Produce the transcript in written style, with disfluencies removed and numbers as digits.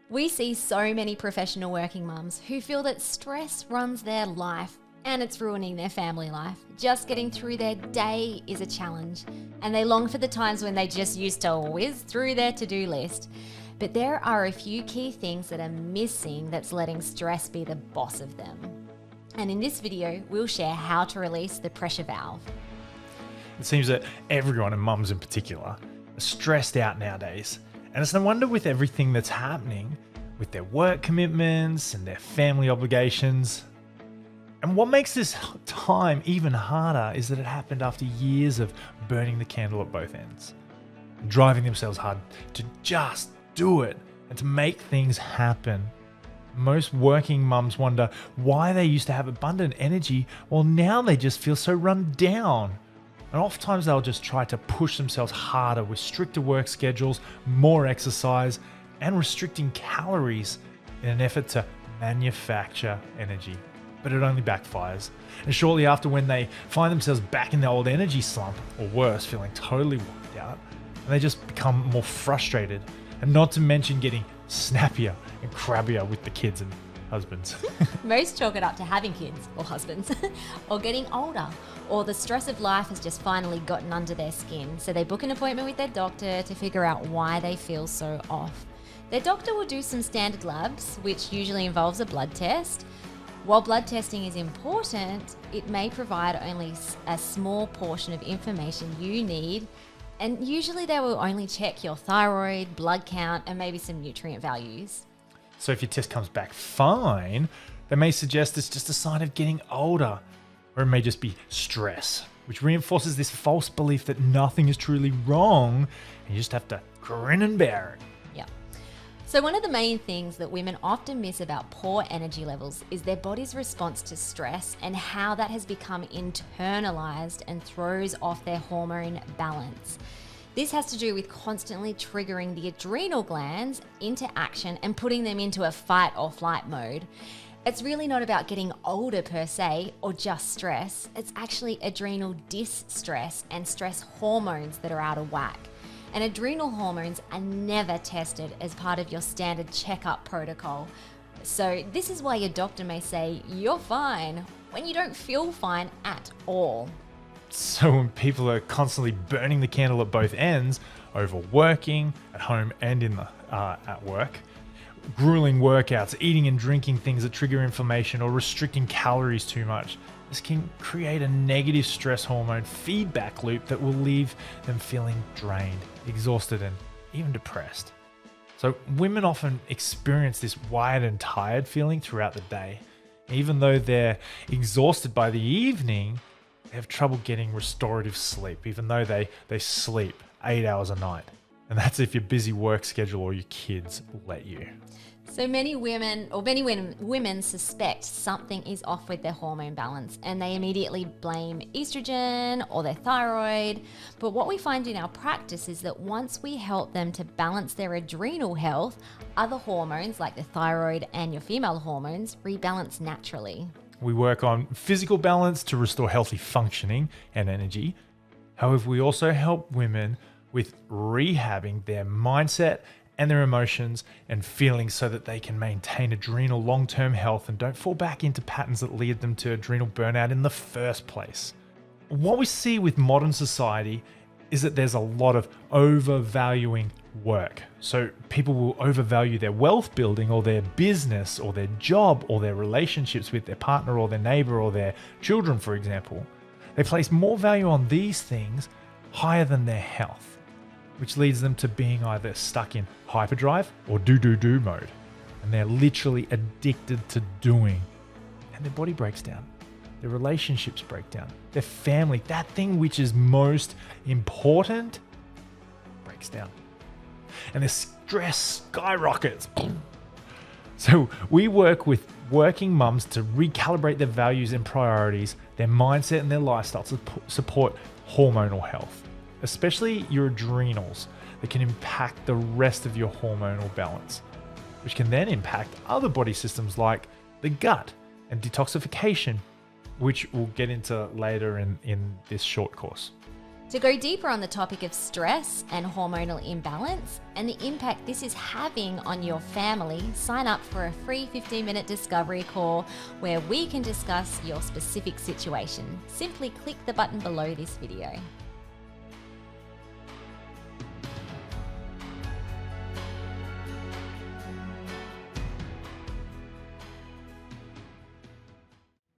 We see so many professional working mums who feel that stress runs their life and it's ruining their family life. Just getting through their day is a challenge, and they long for the times when they just used to whiz through their to-do list. But there are a few key things that are missing that's letting stress be the boss of them. And in this video, we'll share how to release the pressure valve. It seems that everyone, and mums in particular, are stressed out nowadays. And it's no wonder with everything that's happening with their work commitments and their family obligations. And what makes this time even harder is that it happened after years of burning the candle at both ends, driving themselves hard to just do it and to make things happen. Most working mums wonder why they used to have abundant energy while now they just feel so run down. And oftentimes they'll just try to push themselves harder with stricter work schedules, more exercise, and restricting calories in an effort to manufacture energy. But it only backfires. And shortly after, when they find themselves back in the old energy slump, or worse, feeling totally wiped out, and they just become more frustrated, and not to mention getting snappier and crabbier with the kids and husbands. Most chalk it up to having kids or husbands or getting older, or the stress of life has just finally gotten under their skin. So they book an appointment with their doctor to figure out why they feel so off. Their doctor will do some standard labs, which usually involves a blood test. While blood testing is important, it may provide only a small portion of information you need, and usually they will only check your thyroid, blood count, and maybe some nutrient values. So if your test comes back fine, they may suggest it's just a sign of getting older, or it may just be stress, which reinforces this false belief that nothing is truly wrong and you just have to grin and bear it. Yeah. So one of the main things that women often miss about poor energy levels is their body's response to stress and how that has become internalized and throws off their hormone balance. This has to do with constantly triggering the adrenal glands into action and putting them into a fight or flight mode. It's really not about getting older per se or just stress. It's actually adrenal distress and stress hormones that are out of whack. And adrenal hormones are never tested as part of your standard checkup protocol. So this is why your doctor may say you're fine when you don't feel fine at all. So when people are constantly burning the candle at both ends, overworking at home and at work, grueling workouts, eating and drinking things that trigger inflammation, or restricting calories too much, this can create a negative stress hormone feedback loop that will leave them feeling drained, exhausted, and even depressed. So women often experience this wired and tired feeling throughout the day. Even though they're exhausted by the evening, they have trouble getting restorative sleep, even though they sleep 8 hours a night. And that's if your busy work schedule or your kids let you. So many women suspect something is off with their hormone balance, and they immediately blame estrogen or their thyroid. But what we find in our practice is that once we help them to balance their adrenal health, other hormones like the thyroid and your female hormones rebalance naturally. We work on physical balance to restore healthy functioning and energy. However, we also help women with rehabbing their mindset and their emotions and feelings so that they can maintain adrenal long-term health and don't fall back into patterns that lead them to adrenal burnout in the first place. What we see with modern society is that there's a lot of overvaluing work. So people will overvalue their wealth building or their business or their job or their relationships with their partner or their neighbor or their children, for example. They place more value on these things higher than their health, which leads them to being either stuck in hyperdrive or do mode. And they're literally addicted to doing. And their body breaks down. Their relationships break down. Their family, that thing which is most important, breaks down. And their stress skyrockets. So we work with working mums to recalibrate their values and priorities, their mindset and their lifestyle to support hormonal health, especially your adrenals that can impact the rest of your hormonal balance, which can then impact other body systems like the gut and detoxification, which we'll get into later in this short course. To go deeper on the topic of stress and hormonal imbalance and the impact this is having on your family, sign up for a free 15-minute discovery call where we can discuss your specific situation. Simply click the button below this video.